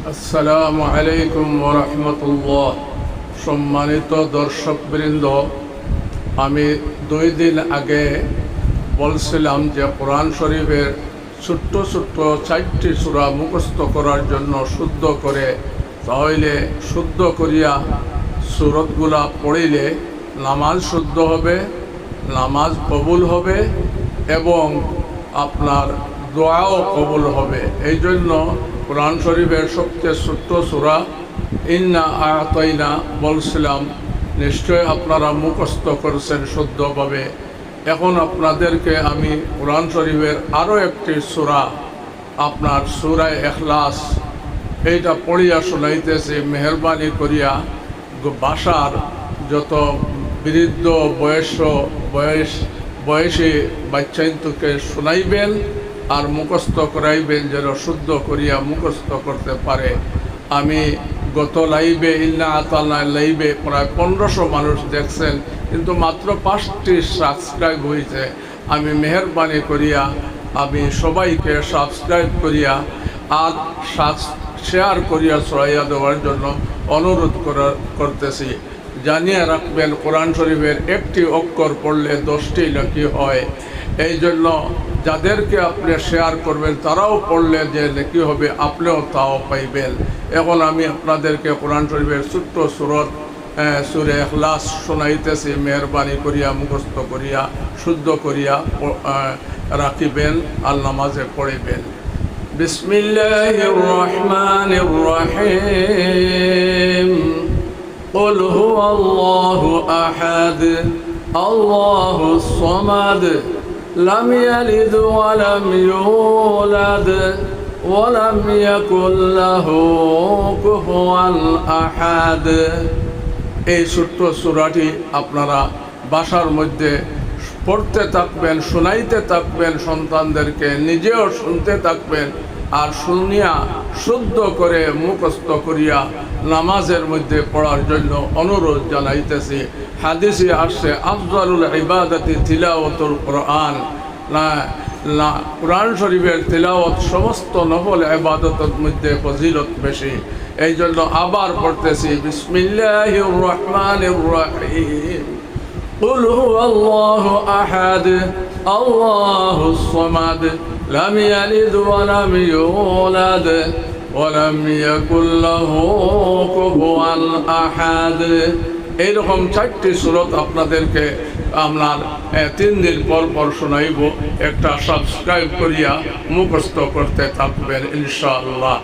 আসসালামু আলাইকুম ওয়া রাহমাতুল্লাহ। সম্মানিত দর্শকবৃন্দ, আমি 2 দিন আগে বলছিলাম যে কোরআন শরীফের ছোট্ট ছোট্ট 4টি সূরা মুখস্থ করার জন্য শুদ্ধ করে, তাহলে শুদ্ধ করিয়া সূরাতগুলা পড়িলে নামাজ শুদ্ধ হবে, নামাজ কবুল হবে এবং আপনার দোয়াও কবুল হবে। এই জন্য কোরআন শরীফের সবচেয়ে ছোট্ট সূরা ইন্না আ'তাইনা বলছিলাম, নিশ্চয় আপনারা মুখস্থ করেছেন শুদ্ধভাবে। এখন আপনাদেরকে আমি কোরআন শরীফের আরও একটি সূরা, আপনার সূরা ইখলাস, এইটা পড়িয়া শোনাইতেছি। মেহরবানি করিয়া বাসার যত বৃদ্ধ বয়সী বাচ্চাইনতুকে শোনাইবেন আর মুখস্থ করাইবেন, যেন শুদ্ধ করিয়া মুখস্থ করতে পারে। আমি গত লাইভে ইন্না আ'তাইনা লাইভে প্রায় 1500 মানুষ দেখছেন, কিন্তু মাত্র 5টি সাবস্ক্রাইব হয়েছে। আমি মেহরবানি করিয়া আমি সবাইকে সাবস্ক্রাইব করিয়া আর শেয়ার করিয়া ছড়াইয়া দেওয়ার জন্য অনুরোধ করতেছি। জানিয়ে রাখবেন, কোরআন শরীফের একটি অক্ষর পড়লে 10টি নেকি হয়। এই জন্য যাদেরকে আপনি শেয়ার করবেন তারাও পড়লে যে নেকি হবে, আপনিও তাও পাইবেন। এখন আমি আপনাদেরকে কোরআন শরীফের ছোট্ট সূরা ইখলাস শোনাইতেছি। মেহরবানি করিয়া মুখস্থ করিয়া শুদ্ধ করিয়া রাখিবেন আর নামাজে পড়িবেন। বিসমিল্লাহির রহমানির রহিম। قل هو الله أحد الله الصمد لم يلد ولم يولد ولم يكن له كفوا أحد। এই ছোট্ট সূরাটি আপনারা বাসার মধ্যে পড়তে থাকবেন, শোনাইতে থাকবেন সন্তানদেরকে, নিজেও শুনতে থাকবেন আর শুনিয়া শুদ্ধ করে মুখস্থ করিয়া নামাজের মধ্যে পড়ার জন্য অনুরোধ জানাইতেছি। হাদিসে আসছে, আফজালুল ইবাদাতি তিলাওয়াতুল কোরআন। কোরআন শরীফের তিলাওয়াত সমস্ত নফল ইবাদতের মধ্যে ফজিলত বেশি। এই জন্য আবার পড়তেছি, বিসমিল্লাহির রহমানির রহিম। قل هو الله أحد الله الصمد لم يلد ولم يولد ولم يكن له كفوا أحد। এইরকম 4টি সূরত আপনাদেরকে আপনার 3 দিন পর পর শোনাইব। একটা সাবস্ক্রাইব করিয়া মুখস্থ করতে থাকবেন ইনশাআল্লাহ।